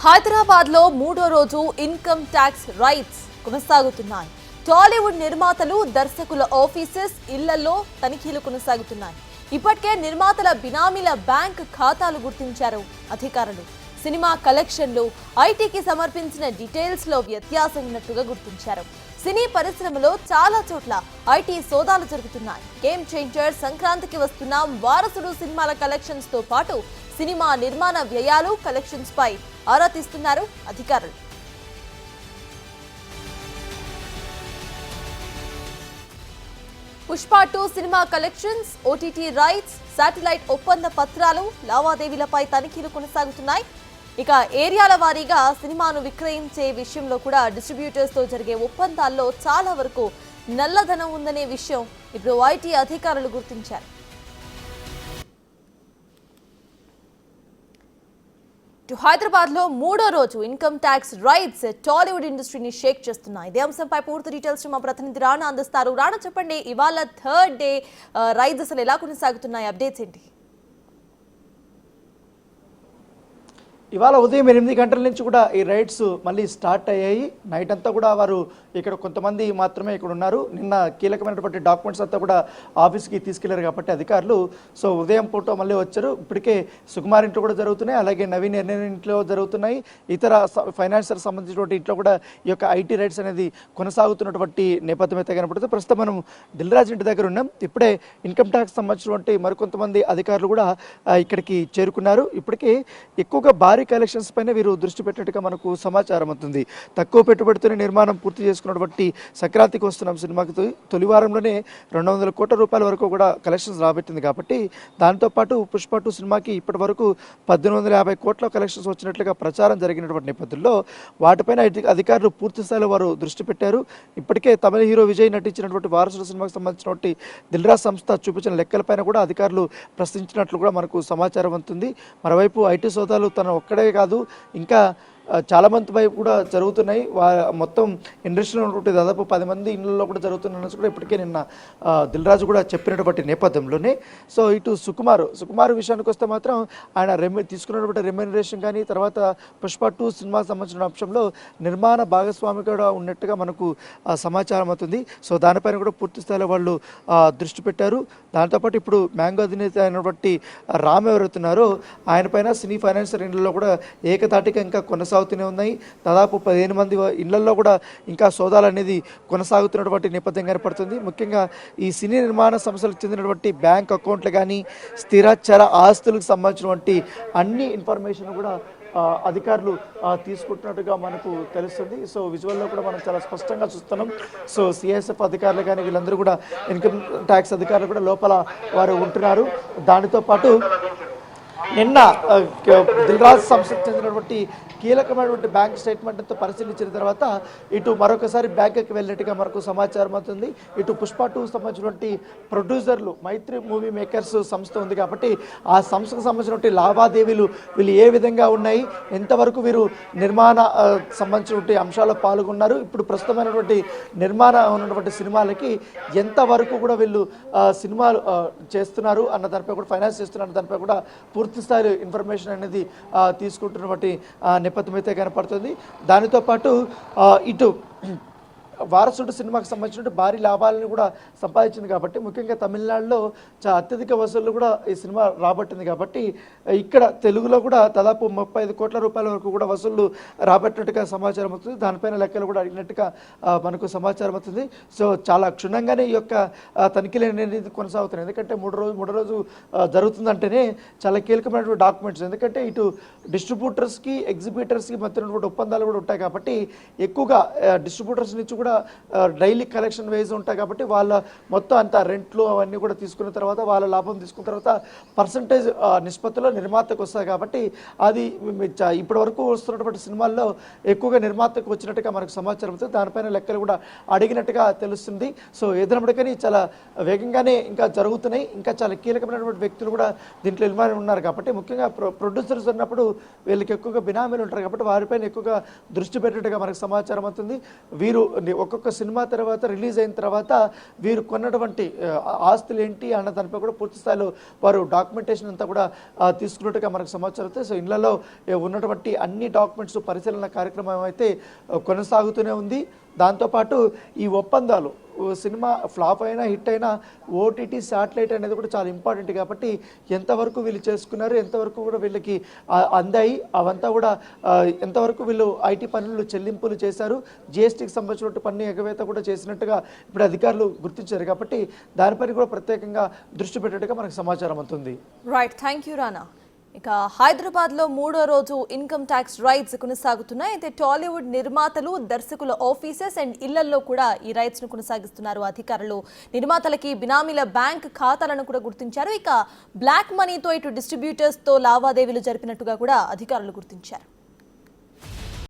హైదరాబాద్లో మూడో రోజు ఇన్కమ్ ట్యాక్స్ రైట్స్ కొనసాగుతున్నాయి. టాలీవుడ్ నిర్మాతలు, దర్శకుల ఆఫీసెస్, ఇళ్లలో తనిఖీలు కొనసాగుతున్నాయి. ఇప్పటికే నిర్మాతల బినామీల బ్యాంక్ ఖాతాలు గుర్తించారు అధికారులు. సినిమా కలెక్షన్లు, ఐటీకి సమర్పించిన డీటెయిల్స్ లో వ్యత్యాసం ఉన్నట్టుగా గుర్తించారు. సినీ పరిశ్రమలో చాలా చోట్ల ఐటీ సోదాలు జరుగుతున్నాయి. గేమ్ చేంజర్, సంక్రాంతికి వస్తున్నాం, వారసుడు సినిమాల కలెక్షన్స్ తో పాటు సినిమా నిర్మాణ వ్యయాలు, కలెక్షన్స్ పై ఆరా తీస్తున్నారు అధికారులు. Pushpa 2 cinema collections, OTT rights, satellite ఒప్పంద పత్రాలు, లావాదేవీలపై తనిఖీలు కొనసాగుతున్నాయి. ఇక ఏరియాల వారీగా సినిమాను విక్రయించే విషయంలో కూడా డిస్ట్రిబ్యూటర్స్ తో జరిగే ఒప్పందాల్లో చాలా వరకు నల్లధనం ఉందనే విషయం ఇప్పుడు ఐటీ అధికారులు గుర్తించారు. హైదరాబాద్ లో మూడో రోజు ఇన్కమ్ ట్యాక్స్ రైట్స్ టాలీవుడ్ ఇండస్ట్రీని షేక్ చేస్తున్నాయి. ఇదే అంశంపై పూర్తి డీటెయిల్స్ మా ప్రతినిధి రాణా అందిస్తారు. రాణా, చెప్పండి, ఇవాళ థర్డ్ డే రైట్స్ అసలు ఎలా కొనసాగుతున్నాయి, అప్డేట్స్ ఏంటి? ఇవాళ ఉదయం 8 గంటల నుంచి కూడా ఈ రైడ్స్ మళ్ళీ స్టార్ట్ అయ్యాయి. నైట్ అంతా కూడా వారు ఇక్కడ కొంతమంది మాత్రమే ఇక్కడ ఉన్నారు. నిన్న కీలకమైనటువంటి డాక్యుమెంట్స్ అంతా కూడా ఆఫీస్కి తీసుకెళ్లారు కాబట్టి అధికారులు. సో ఉదయం పూట మళ్ళీ వచ్చారు. ఇప్పటికే సుకుమార్ ఇంట్లో కూడా జరుగుతున్నాయి, అలాగే నవీన్ ఇంట్లో జరుగుతున్నాయి. ఇతర ఫైనాన్షియల్ సంబంధించినటువంటి ఇంట్లో కూడా ఈ యొక్క ఐటీ రైడ్స్ అనేది కొనసాగుతున్నటువంటి నేపథ్యం అయితే కనపడుతుంది. ప్రస్తుతం మనం దిల్రాజ్ ఇంటి దగ్గర ఉన్నాం. ఇప్పుడే ఇన్కమ్ ట్యాక్స్ సంబంధించినటువంటి మరికొంతమంది అధికారులు కూడా ఇక్కడికి చేరుకున్నారు. ఇప్పటికే ఎక్కువగా భారీ కలెక్షన్స్ పైన వీరు దృష్టి పెట్టినట్టుగా మనకు సమాచారం అవుతుంది. తక్కువ పెట్టుబడితోనే నిర్మాణం పూర్తి చేసుకున్నటువంటి సంక్రాంతికి వస్తున్నాం సినిమాకి తొలి వారంలోనే 200 కోట్ల రూపాయల వరకు కూడా కలెక్షన్స్ రాబట్టింది. కాబట్టి దాంతోపాటు పుష్ప 2 సినిమాకి ఇప్పటి వరకు 1850 కోట్ల కలెక్షన్స్ వచ్చినట్లుగా ప్రచారం జరిగినటువంటి నేపథ్యంలో వాటిపైన అధికారులు పూర్తి స్థాయిలో వారు దృష్టి పెట్టారు. ఇప్పటికే తమిళ హీరో విజయ్ నటించినటువంటి వారసుడు సినిమాకి సంబంధించినటువంటి దిల్రాజ్ సంస్థ చూపించిన లెక్కలపైన కూడా అధికారులు ప్రశ్నించినట్లు కూడా మనకు సమాచారం అవుతుంది. మరోవైపు ఐటీ సోదాలు తన ఒక్కడే కాదు, ఇంకా చాలా మంది వైపు కూడా జరుగుతున్నాయి. మొత్తం ఇండస్ట్రీలో ఉన్నటువంటి దాదాపు 10 మంది ఇళ్లలో కూడా జరుగుతున్న కూడా ఇప్పటికే నిన్న దిల్రాజు కూడా చెప్పినటువంటి నేపథ్యంలోనే. సో ఇటు సుకుమార్ విషయానికి వస్తే మాత్రం ఆయన తీసుకున్నటువంటి రెమ్యూనరేషన్ కానీ, తర్వాత పుష్ప 2 సినిమాకి సంబంధించిన అంశంలో నిర్మాణ భాగస్వామి కూడా ఉన్నట్టుగా మనకు సమాచారం అవుతుంది. సో దానిపైన కూడా పూర్తి స్థాయిలో వాళ్ళు దృష్టి పెట్టారు. దాంతోపాటు ఇప్పుడు మ్యాంగో అధినేత అయినటువంటి రామ్ ఎవరుతున్నారో ఆయన పైన సినీ ఫైనాన్షియల్ ఇండ్లలో కూడా ఏకతాటిగా ఇంకా కొనసాగుతూనే ఉన్నాయి. దాదాపు 15 మంది ఇళ్లలో కూడా ఇంకా సోదాలు అనేది కొనసాగుతున్నటువంటి నేపథ్యం కనపడుతుంది. ముఖ్యంగా ఈ సినీ నిర్మాణ సంస్థలకు చెందినటువంటి బ్యాంక్ అకౌంట్లు కానీ, స్థిరచర ఆస్తులకు సంబంధించినటువంటి అన్ని ఇన్ఫర్మేషన్ కూడా అధికారులు తీసుకుంటున్నట్టుగా మనకు తెలుస్తుంది. సో విజువల్లో కూడా మనం చాలా స్పష్టంగా చూస్తున్నాం. సో సిఎస్ఎఫ్ అధికారులు కానీ వీళ్ళందరూ కూడా ఇన్కమ్ ట్యాక్స్ అధికారులు కూడా లోపల వారు ఉంటున్నారు. దానితో పాటు నిన్న దిల్రాజ్ సంస్థకు చెందినటువంటి కీలకమైనటువంటి బ్యాంక్ స్టేట్మెంట్ అంతా పరిశీలించిన తర్వాత ఇటు మరొకసారి బ్యాంకుకి వెళ్ళినట్టుగా మనకు సమాచారం అవుతుంది. ఇటు పుష్ప 2 సంబంధించినటువంటి ప్రొడ్యూసర్లు మైత్రి మూవీ మేకర్స్ సంస్థ ఉంది కాబట్టి ఆ సంస్థకు సంబంధించినటువంటి లావాదేవీలు వీళ్ళు ఏ విధంగా ఉన్నాయి, ఎంతవరకు వీరు నిర్మాణ సంబంధించినటువంటి అంశాల్లో పాల్గొన్నారు, ఇప్పుడు ప్రస్తుతమైనటువంటి నిర్మాణ ఉన్నటువంటి సినిమాలకి ఎంతవరకు కూడా వీళ్ళు సినిమాలు చేస్తున్నారు అన్న దానిపై కూడా, ఫైనాన్స్ చేస్తున్నారు అన్న దానిపై కూడా పూర్తి స్థాయి ఇన్ఫర్మేషన్ అనేది తీసుకుంటున్నటువంటి నేపథ్యం అయితే కనపడుతుంది. దానితో పాటు ఇటు వారసుడు సినిమాకి సంబంధించిన భారీ లాభాలను కూడా సంపాదించింది కాబట్టి, ముఖ్యంగా తమిళనాడులో అత్యధిక వసూళ్లు కూడా ఈ సినిమా రాబట్టింది కాబట్టి ఇక్కడ తెలుగులో కూడా దాదాపు 35 కోట్ల రూపాయల వరకు కూడా వసూళ్లు రాబట్టినట్టుగా సమాచారం అవుతుంది. దానిపైన లెక్కలు కూడా అడిగినట్టుగా మనకు సమాచారం అవుతుంది. సో చాలా క్షుణ్ణంగానే ఈ యొక్క తనిఖీలు అనేది కొనసాగుతున్నాయి. ఎందుకంటే మూడో రోజు జరుగుతుందంటేనే చాలా కీలకమైనటువంటి డాక్యుమెంట్స్. ఎందుకంటే ఇటు డిస్ట్రిబ్యూటర్స్కి, ఎగ్జిబిటర్స్కి మధ్య ఉన్నటువంటి ఒప్పందాలు కూడా ఉంటాయి కాబట్టి ఎక్కువగా డిస్ట్రిబ్యూటర్స్ నుంచి కూడా డైలీ కలెక్షన్ వైజ్ ఉంటాయి కాబట్టి వాళ్ళ మొత్తం అంతా రెంట్లు అవన్నీ కూడా తీసుకున్న తర్వాత వాళ్ళ లాభం తీసుకున్న తర్వాత పర్సంటేజ్ నిష్పత్తిలో నిర్మాతకు వస్తాయి కాబట్టి అది ఇప్పటి వరకు వస్తున్నటువంటి సినిమాల్లో ఎక్కువగా నిర్మాతకు వచ్చినట్టుగా మనకు సమాచారం అవుతుంది. దానిపైన లెక్కలు కూడా అడిగినట్టుగా తెలుస్తుంది. సో ఏదైనప్పటికీ చాలా వేగంగానే ఇంకా జరుగుతున్నాయి. ఇంకా చాలా కీలకమైనటువంటి వ్యక్తులు కూడా దీంట్లో ఇన్వాల్వ్ ఉన్నారు కాబట్టి, ముఖ్యంగా ప్రొడ్యూసర్స్ ఉన్నప్పుడు వీళ్ళకి ఎక్కువగా బినామీలు ఉంటారు కాబట్టి వారిపైన ఎక్కువగా దృష్టి పెట్టినట్టుగా మనకు సమాచారం అవుతుంది. వీరు ఒక్కొక్క సినిమా తర్వాత రిలీజ్ అయిన తర్వాత వీరు కొన్నటువంటి ఆస్తులు ఏంటి అన్న దానిపై కూడా పూర్తి స్థాయిలో వారు డాక్యుమెంటేషన్ అంతా కూడా తీసుకున్నట్టుగా మనకు సమాచారం అవుతుంది. సో ఇళ్లలో ఉన్నటువంటి అన్ని డాక్యుమెంట్స్ పరిశీలన కార్యక్రమం అయితే కొనసాగుతూనే ఉంది. దాంతోపాటు ఈ ఒప్పందాలు సినిమా ఫ్లాప్ అయినా హిట్ అయినా ఓటీటీ శాటిలైట్ అనేది కూడా చాలా ఇంపార్టెంట్ కాబట్టి ఎంతవరకు వీళ్ళు చేసుకున్నారు, ఎంతవరకు కూడా వీళ్ళకి అందాయి, అవంతా కూడా ఎంతవరకు వీళ్ళు ఐటీ పన్నులు చెల్లింపులు చేశారు, జిఎస్టీకి సంబంధించిన పన్ను ఎగవేత కూడా చేసినట్టుగా ఇప్పుడు అధికారులు గుర్తించారు కాబట్టి దానిపై కూడా ప్రత్యేకంగా దృష్టి పెట్టేట్టుగా మనకు సమాచారం అవుతుంది. రైట్, థ్యాంక్ యూ రానా. ఇక హైదరాబాద్లో 3వ రోజు ఇన్కమ్ ట్యాక్స్ రైట్స్ కొనసాగుతున్నాయి. అయితే టాలీవుడ్ నిర్మాతలు, దర్శకుల ఆఫీసెస్ అండ్ ఇళ్లల్లో కూడా ఈ రైట్స్ ను కొనసాగిస్తున్నారు అధికారులు. నిర్మాతలకి బినామీల బ్యాంక్ ఖాతాలను కూడా గుర్తించారు. ఇక బ్లాక్ మనీతో ఇటు డిస్ట్రిబ్యూటర్స్ తో లావాదేవీలు జరిపినట్టుగా కూడా అధికారులు గుర్తించారు.